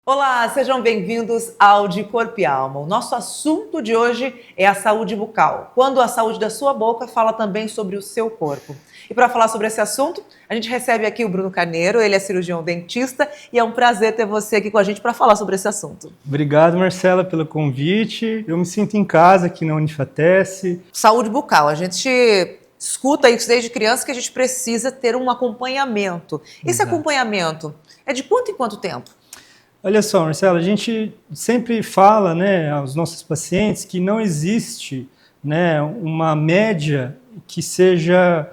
Olá, sejam bem-vindos ao De Corpo e Alma. O nosso assunto de hoje é a saúde bucal. Quando a saúde da sua boca fala também sobre o seu corpo. E para falar sobre esse assunto, a gente recebe aqui o Bruno Carneiro, ele é cirurgião dentista e é um prazer ter você aqui com a gente para falar sobre esse assunto. Obrigado, Marcela, pelo convite. Eu me sinto em casa aqui na Unifatece. Saúde bucal, a gente escuta isso desde criança que a gente precisa ter um acompanhamento. Esse acompanhamento é de quanto em quanto tempo? Olha só, Marcela, a gente sempre fala, aos nossos pacientes que não existe, uma média que seja,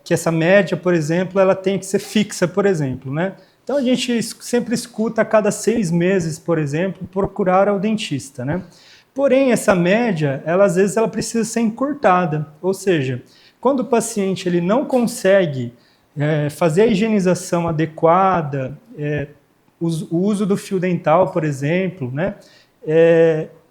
que essa média, por exemplo, ela tem que ser fixa, por exemplo, né? Então a gente sempre escuta a cada 6 meses, por exemplo, procurar ao dentista, né? Porém, essa média, às vezes ela precisa ser encurtada, ou seja, quando o paciente ele não consegue fazer a higienização adequada, o uso do fio dental, por exemplo, né?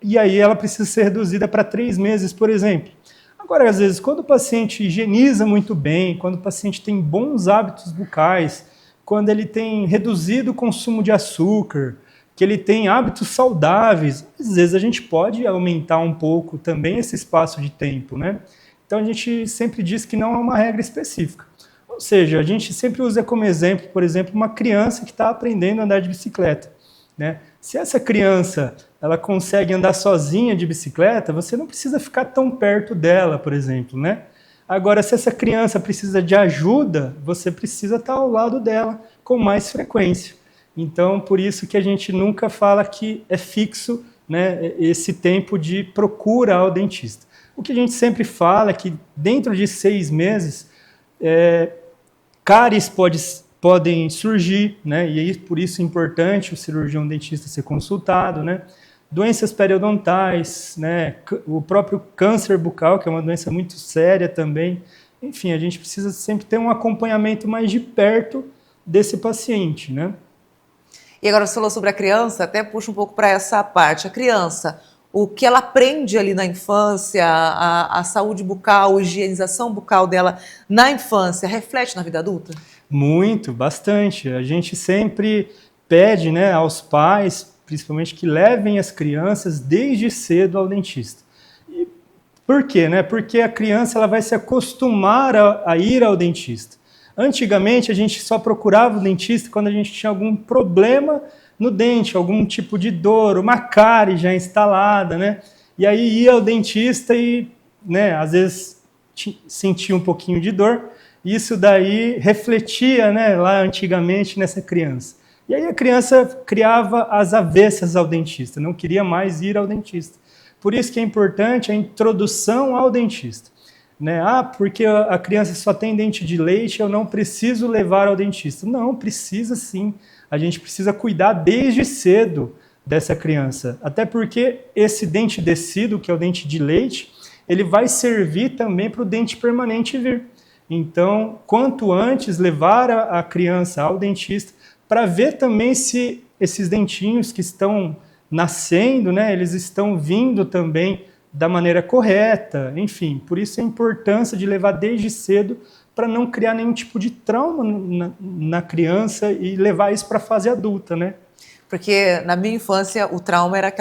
E aí ela precisa ser reduzida para 3 meses, por exemplo. Agora, às vezes, quando o paciente higieniza muito bem, quando o paciente tem bons hábitos bucais, quando ele tem reduzido o consumo de açúcar, que ele tem hábitos saudáveis, às vezes a gente pode aumentar um pouco também esse espaço de tempo, né? Então a gente sempre diz que não é uma regra específica. Ou seja, a gente sempre usa como exemplo, por exemplo, uma criança que está aprendendo a andar de bicicleta, né? Se essa criança ela consegue andar sozinha de bicicleta, você não precisa ficar tão perto dela, por exemplo, né? Agora, se essa criança precisa de ajuda, você precisa estar ao lado dela com mais frequência. Então, por isso que a gente nunca fala que é fixo, né, esse tempo de procura ao dentista. O que a gente sempre fala é que dentro de 6 meses, cáries podem surgir, né? E aí, por isso é importante o cirurgião dentista ser consultado, né? Doenças periodontais, né? O próprio câncer bucal, que é uma doença muito séria também. Enfim, a gente precisa sempre ter um acompanhamento mais de perto desse paciente, né? E agora você falou sobre a criança, até puxa um pouco para essa parte. A criança, o que ela aprende ali na infância, a saúde bucal, a higienização bucal dela na infância, reflete na vida adulta? Muito, bastante. A gente sempre pede, né, aos pais, principalmente, que levem as crianças desde cedo ao dentista. E por quê? Né? Porque a criança ela vai se acostumar a ir ao dentista. Antigamente, a gente só procurava o dentista quando a gente tinha algum problema no dente, algum tipo de dor, uma cárie já instalada, né? E aí ia ao dentista e, né, às vezes sentia um pouquinho de dor. Isso daí refletia, né, lá antigamente nessa criança. E aí a criança criava as avessas ao dentista, não queria mais ir ao dentista. Por isso que é importante a introdução ao dentista. Né? Porque a criança só tem dente de leite, eu não preciso levar ao dentista. Não, precisa sim. A gente precisa cuidar desde cedo dessa criança. Até porque esse dente descido, que é o dente de leite, ele vai servir também para o dente permanente vir. Então, quanto antes levar a criança ao dentista para ver também se esses dentinhos que estão nascendo, né, eles estão vindo também da maneira correta, enfim. Por isso a importância de levar desde cedo para não criar nenhum tipo de trauma na criança e levar isso para a fase adulta, né? Porque na minha infância o trauma era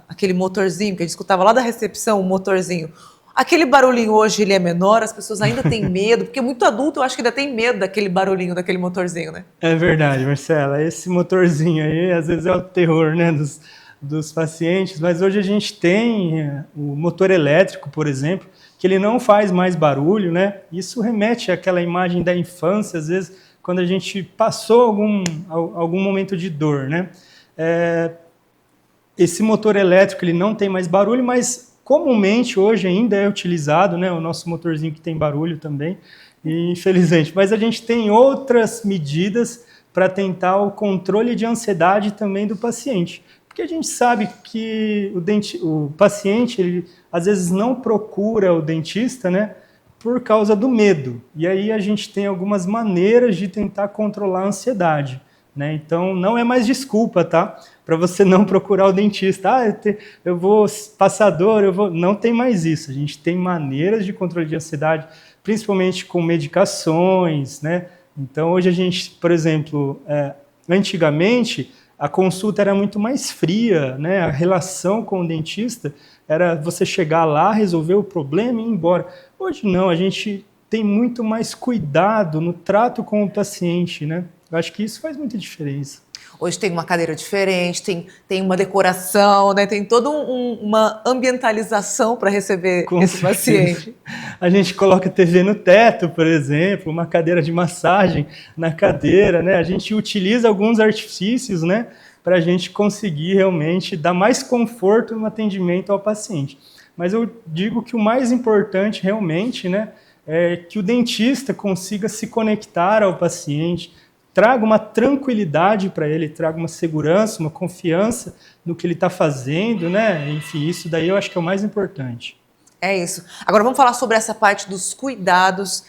aquele motorzinho que a gente escutava lá da recepção, o motorzinho. Aquele barulhinho hoje ele é menor, as pessoas ainda têm medo, porque muito adulto eu acho que ainda tem medo daquele barulhinho, daquele motorzinho, né? É verdade, Marcela. Esse motorzinho aí, às vezes é o terror, né, dos pacientes, mas hoje a gente tem o motor elétrico, por exemplo, que ele não faz mais barulho, né? Isso remete àquela imagem da infância, às vezes, quando a gente passou algum momento de dor, né? Esse motor elétrico, ele não tem mais barulho, mas comumente hoje ainda é utilizado, né? O nosso motorzinho que tem barulho também, infelizmente. Mas a gente tem outras medidas para tentar o controle de ansiedade também do paciente. Porque a gente sabe que o paciente, ele às vezes não procura o dentista, né, por causa do medo. E aí a gente tem algumas maneiras de tentar controlar a ansiedade, né? Então não é mais desculpa, tá? Para você não procurar o dentista. Eu vou passar dor, não tem mais isso. A gente tem maneiras de controle de ansiedade, principalmente com medicações, né? Então, hoje a gente, por exemplo, antigamente, a consulta era muito mais fria, né? A relação com o dentista era você chegar lá, resolver o problema e ir embora. Hoje não, a gente tem muito mais cuidado no trato com o paciente, né? Eu acho que isso faz muita diferença. Hoje tem uma cadeira diferente, tem uma decoração, né? Tem toda uma ambientalização para receber Com esse certeza. paciente. A gente coloca TV no teto, por exemplo, uma cadeira de massagem na cadeira, né? A gente utiliza alguns artifícios, né, para a gente conseguir realmente dar mais conforto no atendimento ao paciente. Mas eu digo que o mais importante realmente, né, é que o dentista consiga se conectar ao paciente, traga uma tranquilidade para ele, traga uma segurança, uma confiança no que ele está fazendo, né? Enfim, isso daí eu acho que é o mais importante. É isso. Agora vamos falar sobre essa parte dos cuidados,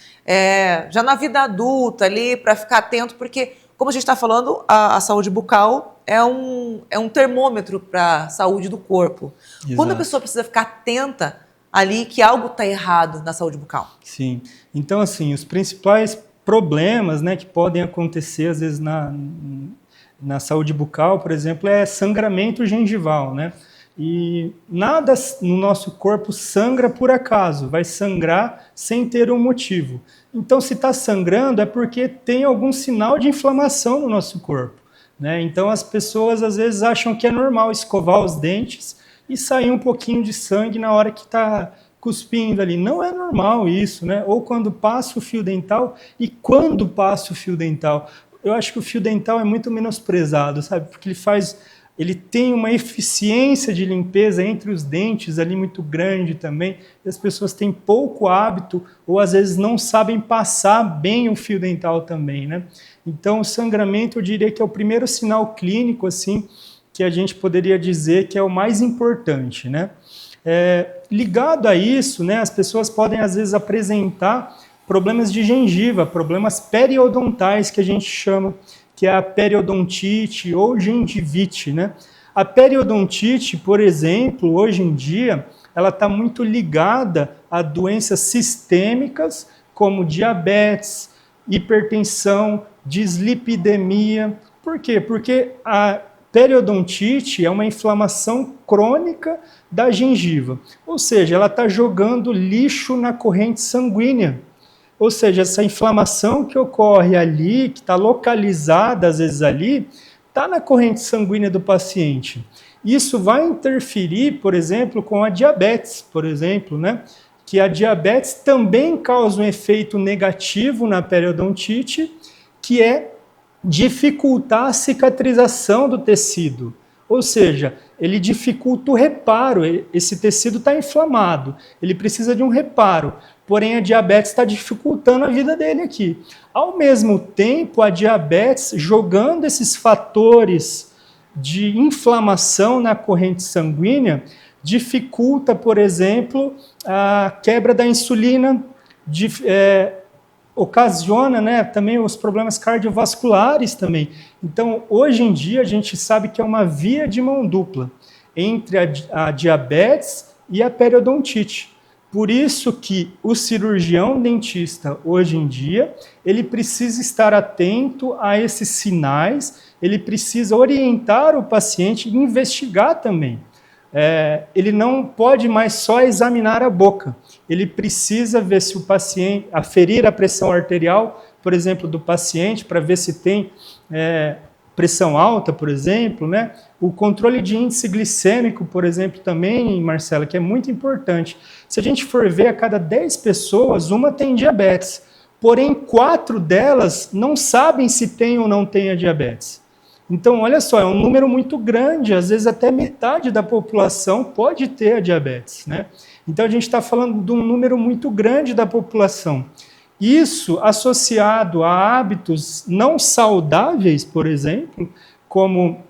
já na vida adulta ali, para ficar atento, porque, como a gente está falando, a saúde bucal é um termômetro para a saúde do corpo. Exato. Quando a pessoa precisa ficar atenta ali que algo está errado na saúde bucal? Sim. Então, assim, os principais problemas, né, que podem acontecer, às vezes, na saúde bucal, por exemplo, é sangramento gengival, né? E nada no nosso corpo sangra por acaso, vai sangrar sem ter um motivo. Então, se está sangrando, é porque tem algum sinal de inflamação no nosso corpo, né? Então, as pessoas, às vezes, acham que é normal escovar os dentes e sair um pouquinho de sangue na hora que está cuspindo ali. Não é normal isso, né? Ou quando passa o fio dental e quando passa o fio dental. Eu acho que o fio dental é muito menosprezado, sabe? Porque ele tem uma eficiência de limpeza entre os dentes ali muito grande também. E as pessoas têm pouco hábito ou às vezes não sabem passar bem o fio dental também, né? Então, o sangramento eu diria que é o primeiro sinal clínico assim que a gente poderia dizer que é o mais importante, né? Ligado a isso, né, as pessoas podem às vezes apresentar problemas de gengiva, problemas periodontais que a gente chama, que é a periodontite ou gengivite, né? A periodontite, por exemplo, hoje em dia, ela está muito ligada a doenças sistêmicas como diabetes, hipertensão, dislipidemia. Por quê? Porque a periodontite é uma inflamação crônica da gengiva, ou seja, ela está jogando lixo na corrente sanguínea. Ou seja, essa inflamação que ocorre ali, que está localizada às vezes ali, está na corrente sanguínea do paciente. Isso vai interferir, por exemplo, com a diabetes, por exemplo, né? Que a diabetes também causa um efeito negativo na periodontite, que é dificultar a cicatrização do tecido. Ou seja, ele dificulta o reparo, esse tecido está inflamado, ele precisa de um reparo, porém a diabetes está dificultando a vida dele aqui. Ao mesmo tempo, a diabetes, jogando esses fatores de inflamação na corrente sanguínea, dificulta, por exemplo, a quebra da insulina, ocasiona, né, também os problemas cardiovasculares também. Então, hoje em dia, a gente sabe que é uma via de mão dupla entre a diabetes e a periodontite. Por isso que o cirurgião dentista, hoje em dia, ele precisa estar atento a esses sinais, ele precisa orientar o paciente e investigar também. Ele não pode mais só examinar a boca, ele precisa ver se o paciente, aferir a pressão arterial, por exemplo, do paciente, para ver se tem pressão alta, por exemplo, né? O controle de índice glicêmico, por exemplo, também, Marcela, que é muito importante. Se a gente for ver, a cada 10 pessoas, uma tem diabetes, porém 4 delas não sabem se tem ou não tem a diabetes. Então, olha só, é um número muito grande, às vezes até metade da população pode ter a diabetes, né? Então, a gente está falando de um número muito grande da população. Isso associado a hábitos não saudáveis, por exemplo, como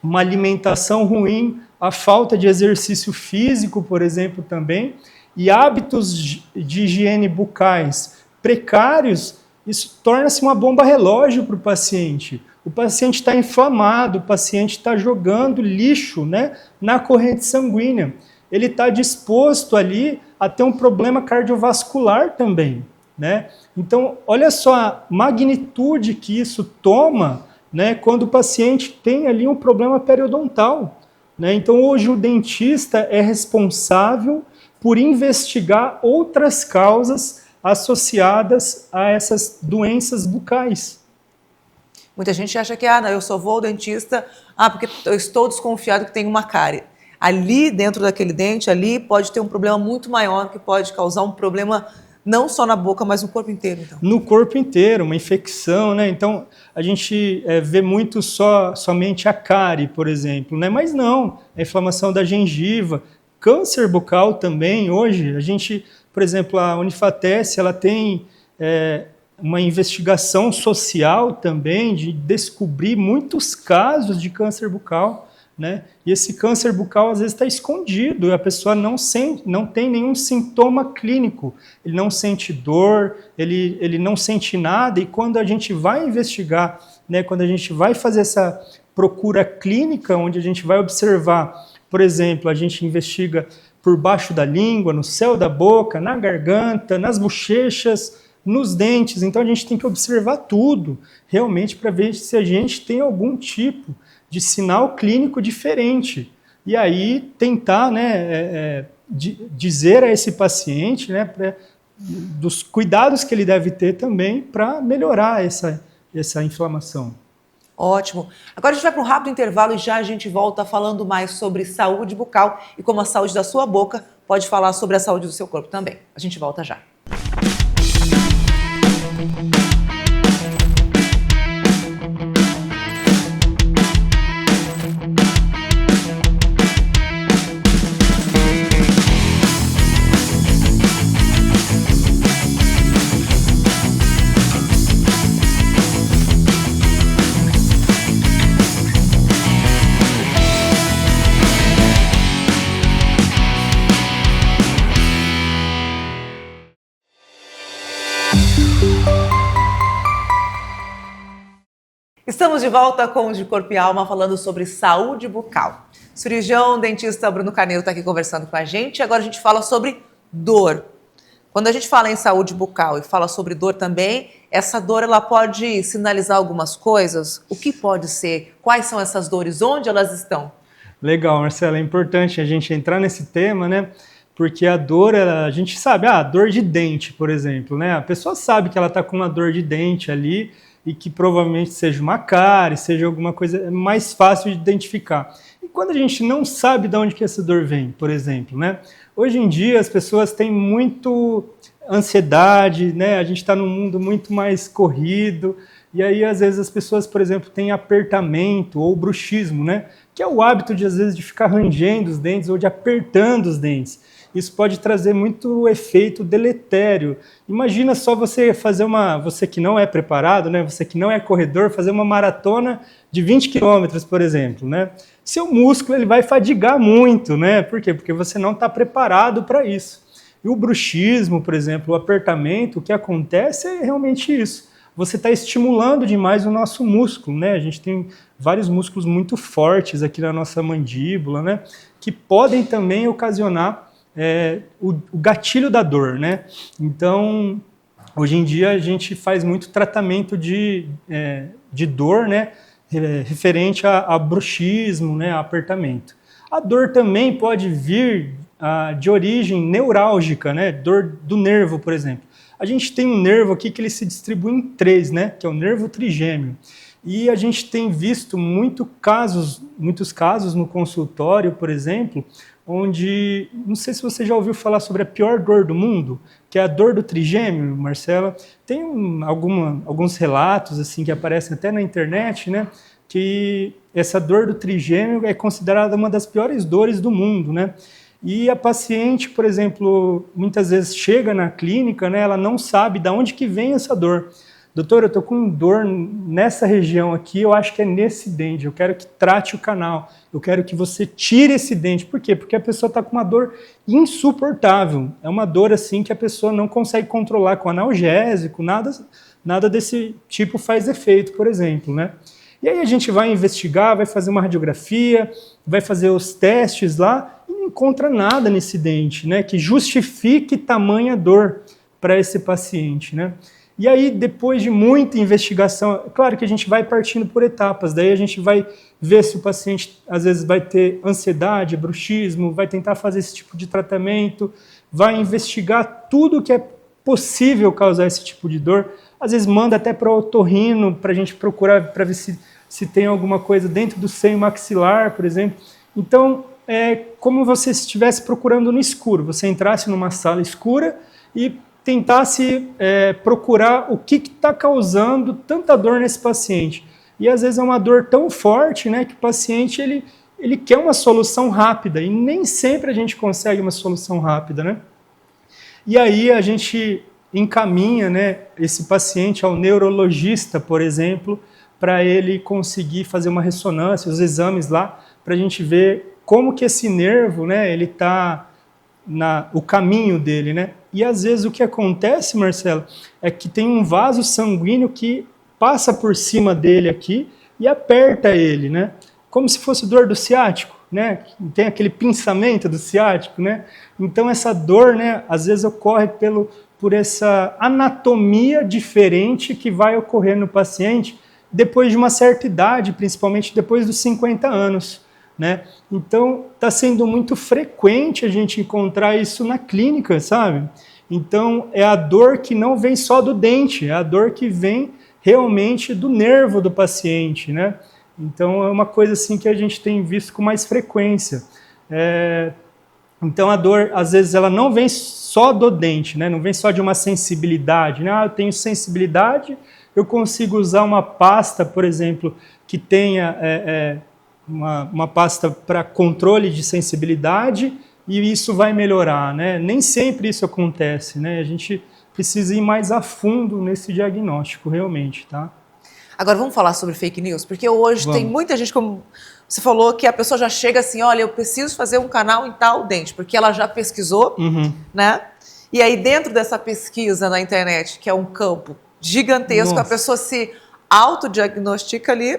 uma alimentação ruim, a falta de exercício físico, por exemplo, também, e hábitos de higiene bucais precários, isso torna-se uma bomba relógio para o paciente. O paciente está inflamado, o paciente está jogando lixo, né, na corrente sanguínea. Ele está disposto ali a ter um problema cardiovascular também. né? Então, olha só a magnitude que isso toma, né, quando o paciente tem ali um problema periodontal, né? Então, hoje o dentista é responsável por investigar outras causas associadas a essas doenças bucais. Muita gente acha que, não, eu só vou ao dentista, porque eu estou desconfiado que tem uma cárie. Ali, dentro daquele dente, ali pode ter um problema muito maior, que pode causar um problema não só na boca, mas no corpo inteiro. Então. No corpo inteiro, uma infecção, né? Então, a gente vê muito somente a cárie, por exemplo, né? Mas não, a inflamação da gengiva, câncer bucal também, hoje, a gente, por exemplo, a Unifatec, ela tem uma investigação social também de descobrir muitos casos de câncer bucal, né? E esse câncer bucal às vezes está escondido, a pessoa não tem nenhum sintoma clínico, ele não sente dor, ele não sente nada, e quando a gente vai investigar, né, quando a gente vai fazer essa procura clínica, onde a gente vai observar, por exemplo, a gente investiga por baixo da língua, no céu da boca, na garganta, nas bochechas, nos dentes, então a gente tem que observar tudo, realmente, para ver se a gente tem algum tipo de sinal clínico diferente. E aí tentar, né, dizer a esse paciente, né, dos cuidados que ele deve ter também para melhorar essa inflamação. Ótimo. Agora a gente vai para um rápido intervalo e já a gente volta falando mais sobre saúde bucal e como a saúde da sua boca pode falar sobre a saúde do seu corpo também. A gente volta já. Estamos de volta com o De Corpo e Alma falando sobre saúde bucal. O cirurgião dentista Bruno Carneiro está aqui conversando com a gente e agora a gente fala sobre dor. Quando a gente fala em saúde bucal e fala sobre dor também, essa dor ela pode sinalizar algumas coisas? O que pode ser? Quais são essas dores? Onde elas estão? Legal, Marcela, é importante a gente entrar nesse tema, né? Porque a dor, a gente sabe, dor de dente, por exemplo, né? A pessoa sabe que ela está com uma dor de dente ali, e que provavelmente seja uma cárie, seja alguma coisa mais fácil de identificar. E quando a gente não sabe de onde que essa dor vem, por exemplo, né? Hoje em dia as pessoas têm muito ansiedade, né? A gente está num mundo muito mais corrido, e aí às vezes as pessoas, por exemplo, têm apertamento ou bruxismo, né? Que é o hábito de às vezes de ficar rangendo os dentes ou de apertando os dentes. Isso pode trazer muito efeito deletério. Imagina só você fazer você que não é preparado, né? Você que não é corredor, fazer uma maratona de 20 quilômetros, por exemplo, né? Seu músculo ele vai fadigar muito, né? Por quê? Porque você não está preparado para isso. E o bruxismo, por exemplo, o apertamento, o que acontece é realmente isso. Você está estimulando demais o nosso músculo, né? A gente tem vários músculos muito fortes aqui na nossa mandíbula, né? Que podem também ocasionar o gatilho da dor, né? Então, hoje em dia a gente faz muito tratamento de dor, né? Referente a bruxismo, né? A apertamento. A dor também pode vir de origem neurálgica, né? Dor do nervo, por exemplo. A gente tem um nervo aqui que ele se distribui em 3, né? Que é o nervo trigêmeo. E a gente tem visto muitos casos no consultório, por exemplo, onde, não sei se você já ouviu falar sobre a pior dor do mundo, que é a dor do trigêmeo, Marcela. Tem alguns relatos assim que aparecem até na internet, né, que essa dor do trigêmeo é considerada uma das piores dores do mundo, né? E a paciente, por exemplo, muitas vezes chega na clínica, né, ela não sabe de onde que vem essa dor. Doutor, eu estou com dor nessa região aqui, eu acho que é nesse dente, eu quero que trate o canal, eu quero que você tire esse dente. Por quê? Porque a pessoa está com uma dor insuportável, é uma dor assim que a pessoa não consegue controlar com analgésico, nada desse tipo faz efeito, por exemplo, né? E aí a gente vai investigar, vai fazer uma radiografia, vai fazer os testes lá e não encontra nada nesse dente, né, que justifique tamanha dor, para esse paciente, né? E aí, depois de muita investigação, claro que a gente vai partindo por etapas, daí a gente vai ver se o paciente, às vezes, vai ter ansiedade, bruxismo, vai tentar fazer esse tipo de tratamento, vai investigar tudo que é possível causar esse tipo de dor, às vezes manda até para o otorrino, para a gente procurar, para ver se tem alguma coisa dentro do seio maxilar, por exemplo. Então, é como você estivesse procurando no escuro, você entrasse numa sala escura e tentasse procurar o que está causando tanta dor nesse paciente. E às vezes é uma dor tão forte, né, que o paciente ele quer uma solução rápida e nem sempre a gente consegue uma solução rápida, né? E aí a gente encaminha, né, esse paciente ao neurologista, por exemplo, para ele conseguir fazer uma ressonância, os exames lá, para a gente ver como que esse nervo, né, ele está o caminho dele, né? E às vezes o que acontece, Marcelo, é que tem um vaso sanguíneo que passa por cima dele aqui e aperta ele, né? Como se fosse dor do ciático, né? Tem aquele pinçamento do ciático, né? Então essa dor, né, às vezes ocorre por essa anatomia diferente que vai ocorrer no paciente depois de uma certa idade, principalmente depois dos 50 anos. Né? Então, está sendo muito frequente a gente encontrar isso na clínica, sabe? Então, é a dor que não vem só do dente, é a dor que vem realmente do nervo do paciente, né? Então, é uma coisa assim que a gente tem visto com mais frequência. Então, a dor, às vezes, ela não vem só do dente, né? Não vem só de uma sensibilidade, né? Eu tenho sensibilidade, eu consigo usar uma pasta, por exemplo, que tenha... uma pasta para controle de sensibilidade e isso vai melhorar, né? Nem sempre isso acontece, né? A gente precisa ir mais a fundo nesse diagnóstico, realmente, tá? Agora vamos falar sobre fake news, porque hoje tem muita gente, como você falou, que a pessoa já chega assim, olha, eu preciso fazer um canal em tal dente, porque ela já pesquisou, né? E aí dentro dessa pesquisa na internet, que é um campo gigantesco, Nossa. A pessoa se autodiagnostica ali,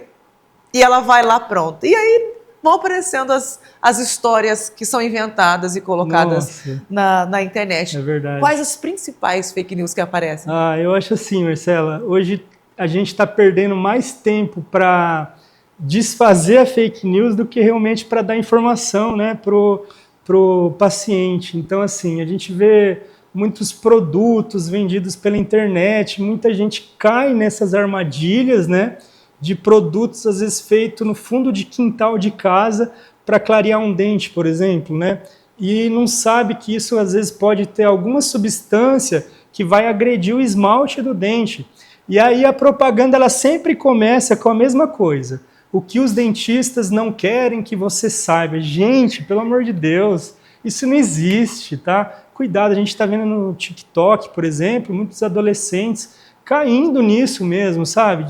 e ela vai lá pronta. E aí vão aparecendo as histórias que são inventadas e colocadas na internet. É verdade. Quais as principais fake news que aparecem? Eu acho assim, Marcela, hoje a gente está perdendo mais tempo para desfazer a fake news do que realmente para dar informação, né, pro paciente. Então, assim, a gente vê muitos produtos vendidos pela internet, muita gente cai nessas armadilhas, né, de produtos, às vezes, feitos no fundo de quintal de casa para clarear um dente, por exemplo, né? E não sabe que isso, às vezes, pode ter alguma substância que vai agredir o esmalte do dente. E aí a propaganda, ela sempre começa com a mesma coisa. O que os dentistas não querem que você saiba. Gente, pelo amor de Deus, isso não existe, tá? Cuidado, a gente está vendo no TikTok, por exemplo, muitos adolescentes caindo nisso mesmo, sabe?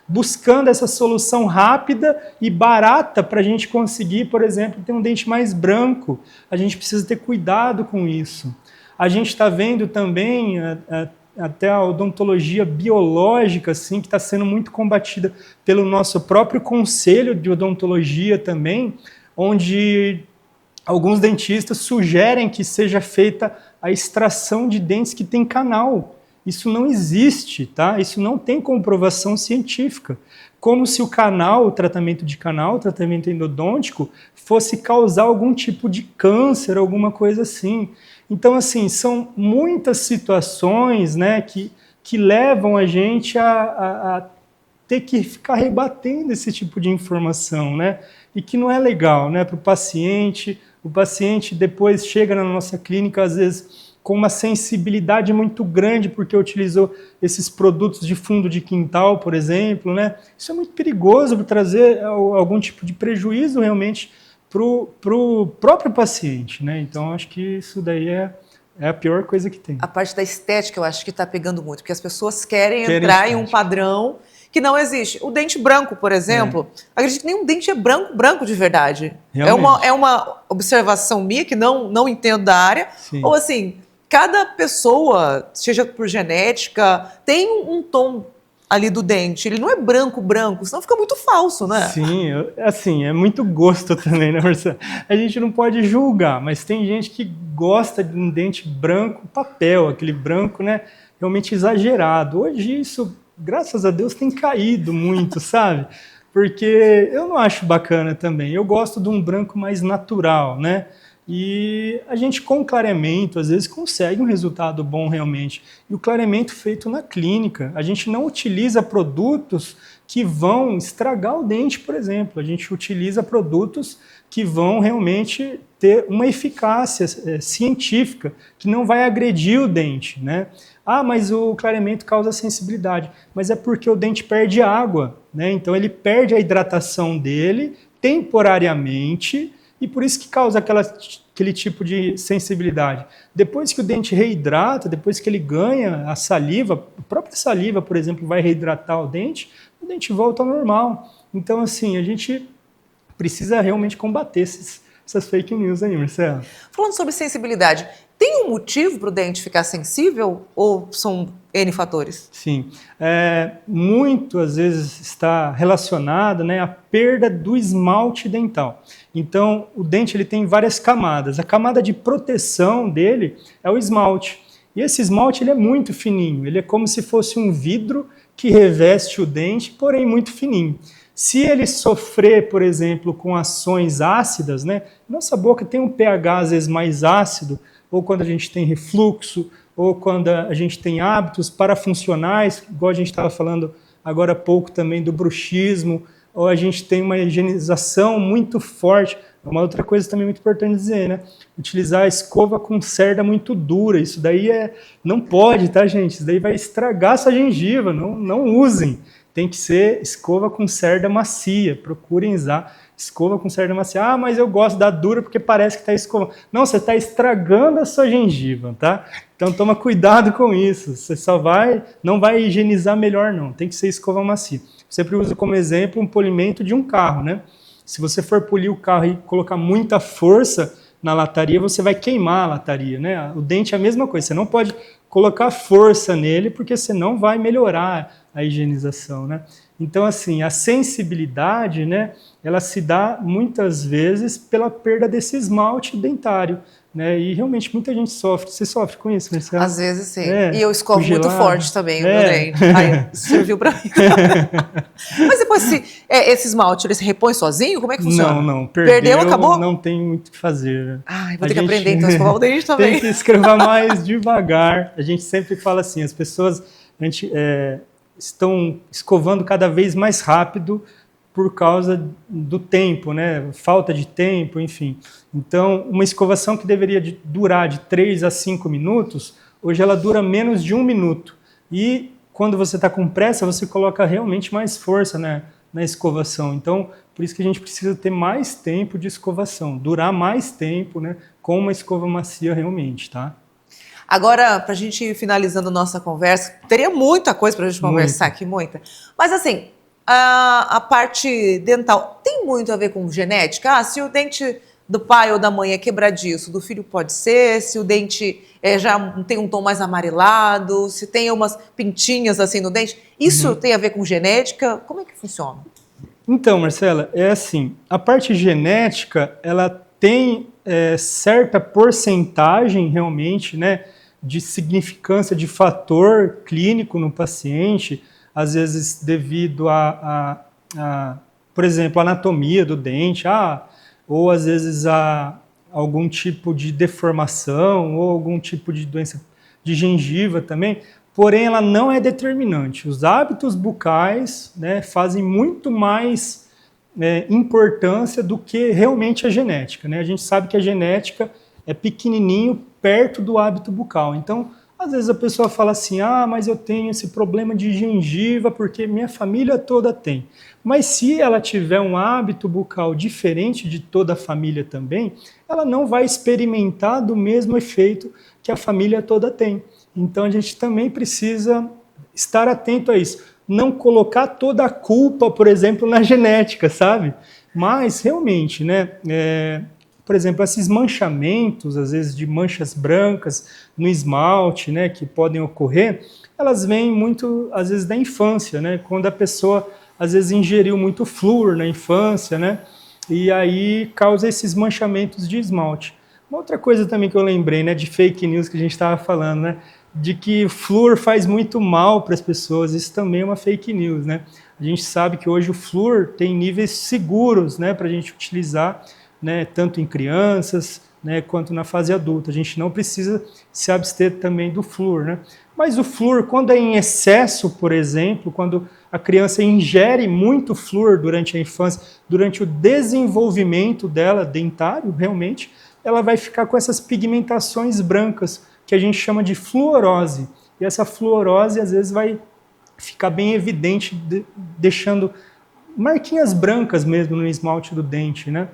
Buscando essa solução rápida e barata para a gente conseguir, por exemplo, ter um dente mais branco. A gente precisa ter cuidado com isso. A gente está vendo também até a odontologia biológica, assim, que está sendo muito combatida pelo nosso próprio conselho de odontologia também, onde alguns dentistas sugerem que seja feita a extração de dentes que têm canal. Isso não existe, tá? Isso não tem comprovação científica. Como se o tratamento de canal, o tratamento endodôntico, fosse causar algum tipo de câncer, alguma coisa assim. Então, assim, são muitas situações, né, que levam a gente a ter que ficar rebatendo esse tipo de informação, né? E que não é legal, né, para o paciente. O paciente depois chega na nossa clínica, às vezes, com uma sensibilidade muito grande porque utilizou esses produtos de fundo de quintal, por exemplo, né? Isso é muito perigoso para trazer algum tipo de prejuízo realmente para o próprio paciente, né? Então, acho que isso daí é a pior coisa que tem. A parte da estética eu acho que está pegando muito, porque as pessoas querem entrar em um padrão que não existe. O dente branco, por exemplo, acredito que nenhum dente é branco de verdade. É uma observação minha, que não entendo da área, Sim. Ou assim... Cada pessoa, seja por genética, tem um tom ali do dente, ele não é branco, senão fica muito falso, né? Sim, assim, é muito gosto também, né, Marcelo? A gente não pode julgar, mas tem gente que gosta de um dente branco papel, aquele branco, né, realmente exagerado. Hoje isso, graças a Deus, tem caído muito, sabe? Porque eu não acho bacana também. Eu gosto de um branco mais natural, né? E a gente com clareamento, às vezes, consegue um resultado bom realmente. E o clareamento feito na clínica. A gente não utiliza produtos que vão estragar o dente, por exemplo. A gente utiliza produtos que vão realmente ter uma eficácia científica, que não vai agredir o dente, né? Ah, mas o clareamento causa sensibilidade. Mas é porque o dente perde água, né? Então ele perde a hidratação dele temporariamente, e por isso que causa aquele tipo de sensibilidade. Depois que o dente reidrata, depois que ele ganha a saliva, a própria saliva, por exemplo, vai reidratar o dente volta ao normal. Então, assim, a gente precisa realmente combater essas fake news aí, Marcelo. Falando sobre sensibilidade, tem um motivo para o dente ficar sensível ou são N fatores? Sim, muito às vezes está relacionado, né, à perda do esmalte dental. Então, o dente ele tem várias camadas. A camada de proteção dele é o esmalte. E esse esmalte ele é muito fininho, ele é como se fosse um vidro que reveste o dente, porém muito fininho. Se ele sofrer, por exemplo, com ações ácidas, né, nossa boca tem um pH às vezes mais ácido, ou quando a gente tem refluxo, ou quando a gente tem hábitos parafuncionais, igual a gente estava falando agora há pouco também do bruxismo, ou a gente tem uma higienização muito forte. Uma outra coisa também muito importante dizer, né? Utilizar a escova com cerda muito dura, isso daí não pode, tá, gente? Isso daí vai estragar a sua gengiva, não usem. Tem que ser escova com cerda macia, procurem usar escova com cerda macia. Ah, mas eu gosto da dura porque parece que está escovando. Não, você está estragando a sua gengiva, tá? Então toma cuidado com isso, você não vai higienizar melhor não, tem que ser escova macia. Sempre uso como exemplo um polimento de um carro, né? Se você for polir o carro e colocar muita força na lataria, você vai queimar a lataria, né? O dente é a mesma coisa, você não pode colocar força nele porque você não vai melhorar a higienização, né? Então, assim, a sensibilidade, né, ela se dá muitas vezes pela perda desse esmalte dentário, né? E realmente muita gente sofre. Você sofre com isso, Marcelo? Às vezes sim. E eu escovo muito forte também o meu dente. Aí serviu pra mim. Mas depois, esse esmalte, ele se repõe sozinho? Como é que funciona? Não. Perdeu, acabou? Não tem muito o que fazer. Vou ter que aprender então a escovar o dente também. Tem que escovar mais devagar. A gente sempre fala assim, as pessoas estão escovando cada vez mais rápido por causa do tempo, né? Falta de tempo, enfim. Então, uma escovação que deveria durar de 3 a 5 minutos, hoje ela dura menos de 1 minuto. E quando você está com pressa, você coloca realmente mais força, né, na escovação. Então, por isso que a gente precisa ter mais tempo de escovação, durar mais tempo, né, com uma escova macia realmente, tá? Agora, para a gente ir finalizando nossa conversa, teria muita coisa para a gente conversar aqui, muita. Mas assim, a parte dental tem muito a ver com genética? Se o dente do pai ou da mãe é quebradiço, do filho pode ser, se o dente já tem um tom mais amarelado, se tem umas pintinhas assim no dente, isso tem a ver com genética? Como é que funciona? Então, Marcela, é assim, a parte genética, ela tem certa porcentagem realmente, né, de significância de fator clínico no paciente, às vezes devido por exemplo, a anatomia do dente, ou às vezes a algum tipo de deformação, ou algum tipo de doença de gengiva também, porém ela não é determinante. Os hábitos bucais, né, fazem muito mais importância do que realmente a genética, né? A gente sabe que a genética é pequenininho perto do hábito bucal. Então, às vezes a pessoa fala assim, mas eu tenho esse problema de gengiva porque minha família toda tem. Mas se ela tiver um hábito bucal diferente de toda a família também, ela não vai experimentar do mesmo efeito que a família toda tem. Então a gente também precisa estar atento a isso. Não colocar toda a culpa, por exemplo, na genética, sabe? Mas realmente, né? Por por exemplo, esses manchamentos, às vezes de manchas brancas no esmalte, né, que podem ocorrer, elas vêm muito, às vezes, da infância, né, quando a pessoa, às vezes, ingeriu muito flúor na infância, né, e aí causa esses manchamentos de esmalte. Uma outra coisa também que eu lembrei, né, de fake news que a gente estava falando, né, de que flúor faz muito mal para as pessoas, isso também é uma fake news, né. A gente sabe que hoje o flúor tem níveis seguros, né, para a gente utilizar, né, tanto em crianças, né, quanto na fase adulta. A gente não precisa se abster também do flúor, né? Mas o flúor, quando é em excesso, por exemplo, quando a criança ingere muito flúor durante a infância, durante o desenvolvimento dela, dentário, realmente, ela vai ficar com essas pigmentações brancas, que a gente chama de fluorose. E essa fluorose, às vezes, vai ficar bem evidente, deixando marquinhas brancas mesmo no esmalte do dente, né?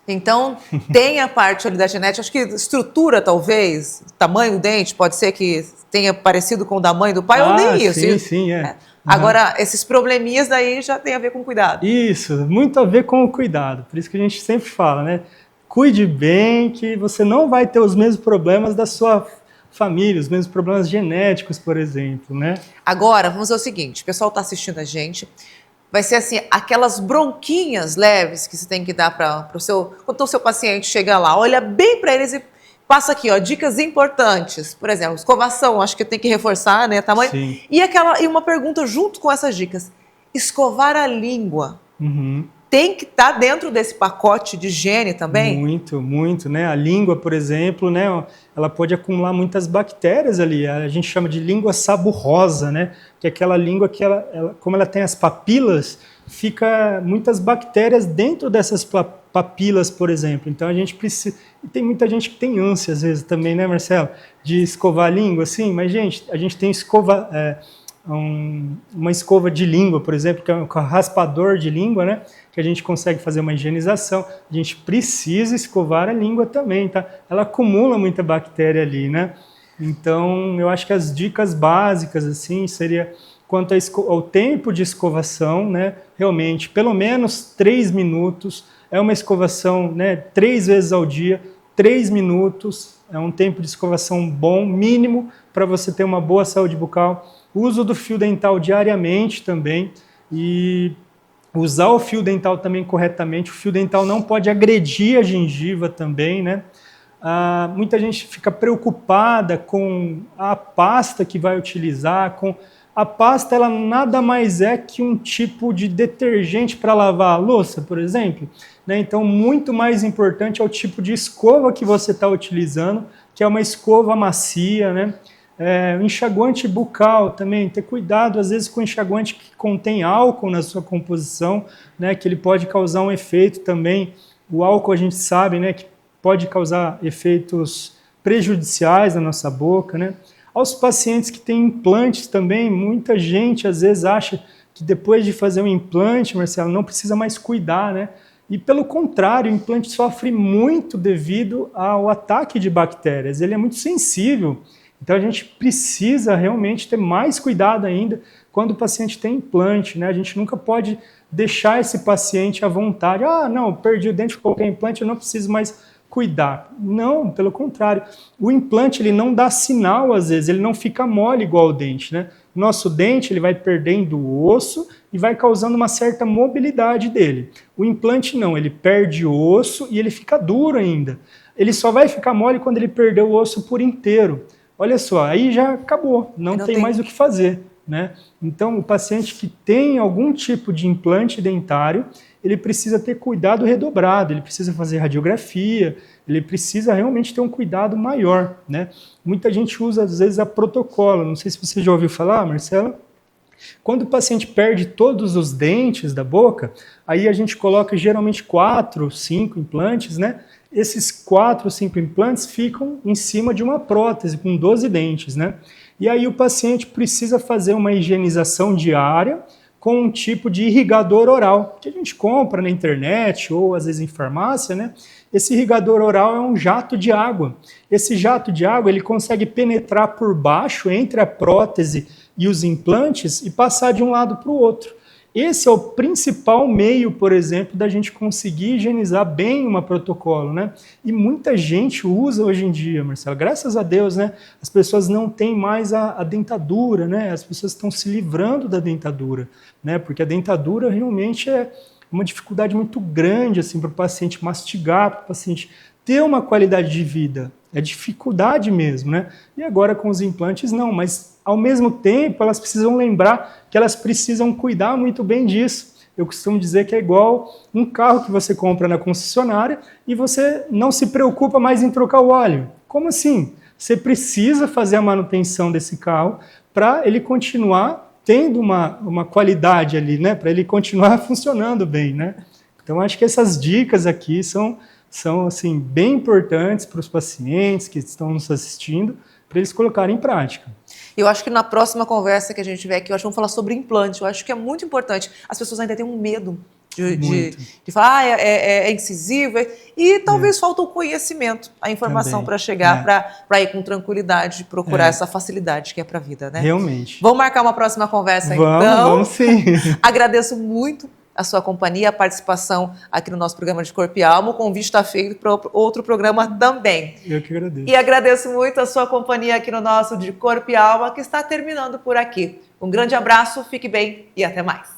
Então, tem a parte ali da genética, acho que estrutura, talvez, tamanho do dente, pode ser que tenha parecido com o da mãe e do pai, ou nem isso. Sim, sim, é. Agora, esses probleminhas daí já tem a ver com cuidado. Isso, muito a ver com o cuidado. Por isso que a gente sempre fala, né? Cuide bem, que você não vai ter os mesmos problemas da sua família, os mesmos problemas genéticos, por exemplo, né? Agora, vamos ver o seguinte, o pessoal está assistindo a gente, vai ser assim, aquelas bronquinhas leves que você tem que dar para o seu... Quando o seu paciente chega lá, olha bem para eles e passa aqui, ó, dicas importantes. Por exemplo, escovação, acho que tem que reforçar, né, tamanho. Sim. E uma pergunta junto com essas dicas. Escovar a língua. Uhum. Tem que estar dentro desse pacote de higiene também? Muito, muito, né? A língua, por exemplo, né? Ela pode acumular muitas bactérias ali. A gente chama de língua saburrosa, né? Que é aquela língua que como ela tem as papilas, fica muitas bactérias dentro dessas papilas, por exemplo. Então a gente precisa... E tem muita gente que tem ânsia às vezes também, né, Marcelo? De escovar a língua, assim. Mas, gente, a gente tem uma escova de língua, por exemplo, que é um raspador de língua, né? Que a gente consegue fazer uma higienização. A gente precisa escovar a língua também, tá? Ela acumula muita bactéria ali, né? Então, eu acho que as dicas básicas, assim, seria quanto ao tempo de escovação, né? Realmente, pelo menos 3 minutos. É uma escovação, né? 3 vezes ao dia, 3 minutos. É um tempo de escovação bom, mínimo, para você ter uma boa saúde bucal. Uso do fio dental diariamente também. E usar o fio dental também corretamente. O fio dental não pode agredir a gengiva também, né? Muita gente fica preocupada com a pasta que vai utilizar. A pasta, ela nada mais é que um tipo de detergente para lavar a louça, por exemplo. Né? Então, muito mais importante é o tipo de escova que você está utilizando, que é uma escova macia, né? O enxaguante bucal também, ter cuidado às vezes com enxaguante que contém álcool na sua composição, né, que ele pode causar um efeito também. O álcool a gente sabe, né, que pode causar efeitos prejudiciais na nossa boca, né. Aos pacientes que têm implantes também, muita gente às vezes acha que depois de fazer um implante, Marcelo, não precisa mais cuidar, né. E pelo contrário, o implante sofre muito devido ao ataque de bactérias, ele é muito sensível. Então a gente precisa realmente ter mais cuidado ainda quando o paciente tem implante, né? A gente nunca pode deixar esse paciente à vontade. Não, perdi o dente, coloquei implante, eu não preciso mais cuidar. Não, pelo contrário. O implante, ele não dá sinal às vezes, ele não fica mole igual o dente, né? Nosso dente, ele vai perdendo o osso e vai causando uma certa mobilidade dele. O implante não, ele perde o osso e ele fica duro ainda. Ele só vai ficar mole quando ele perder o osso por inteiro. Olha só, aí já acabou, não tem mais o que fazer, né? Então, o paciente que tem algum tipo de implante dentário, ele precisa ter cuidado redobrado, ele precisa fazer radiografia, ele precisa realmente ter um cuidado maior, né? Muita gente usa, às vezes, a protocolo, não sei se você já ouviu falar, Marcelo. Quando o paciente perde todos os dentes da boca, aí a gente coloca geralmente 4, 5 implantes, né? Esses 4 ou 5 implantes ficam em cima de uma prótese com 12 dentes, né? E aí o paciente precisa fazer uma higienização diária com um tipo de irrigador oral, que a gente compra na internet ou às vezes em farmácia, né? Esse irrigador oral é um jato de água. Esse jato de água, ele consegue penetrar por baixo entre a prótese e os implantes e passar de um lado para o outro. esse é o principal meio, por exemplo, da gente conseguir higienizar bem uma protocolo, né? E muita gente usa hoje em dia, Marcelo, graças a Deus, né? As pessoas não têm mais a dentadura, né? As pessoas estão se livrando da dentadura, né? Porque a dentadura realmente é uma dificuldade muito grande, assim, para o paciente mastigar, para o paciente ter uma qualidade de vida. É dificuldade mesmo, né? E agora com os implantes não, mas ao mesmo tempo elas precisam lembrar que elas precisam cuidar muito bem disso. Eu costumo dizer que é igual um carro que você compra na concessionária e você não se preocupa mais em trocar o óleo. Como assim? Você precisa fazer a manutenção desse carro para ele continuar tendo uma qualidade ali, né? Para ele continuar funcionando bem, né? Então acho que essas dicas aqui são assim, bem importantes para os pacientes que estão nos assistindo, para eles colocarem em prática. Eu acho que na próxima conversa que a gente tiver aqui, eu acho que vamos falar sobre implante. Eu acho que é muito importante. As pessoas ainda têm um medo de falar, é incisivo, e talvez falta o conhecimento, a informação para chegar, para ir com tranquilidade, procurar essa facilidade que é para a vida, né? Realmente. Vamos marcar uma próxima conversa, então? Vamos sim. Agradeço muito a sua companhia, a participação aqui no nosso programa de Corpo e Alma. O convite está feito para outro programa também. Eu que agradeço. E agradeço muito a sua companhia aqui no nosso de Corpo e Alma, que está terminando por aqui. Um grande abraço, fique bem e até mais.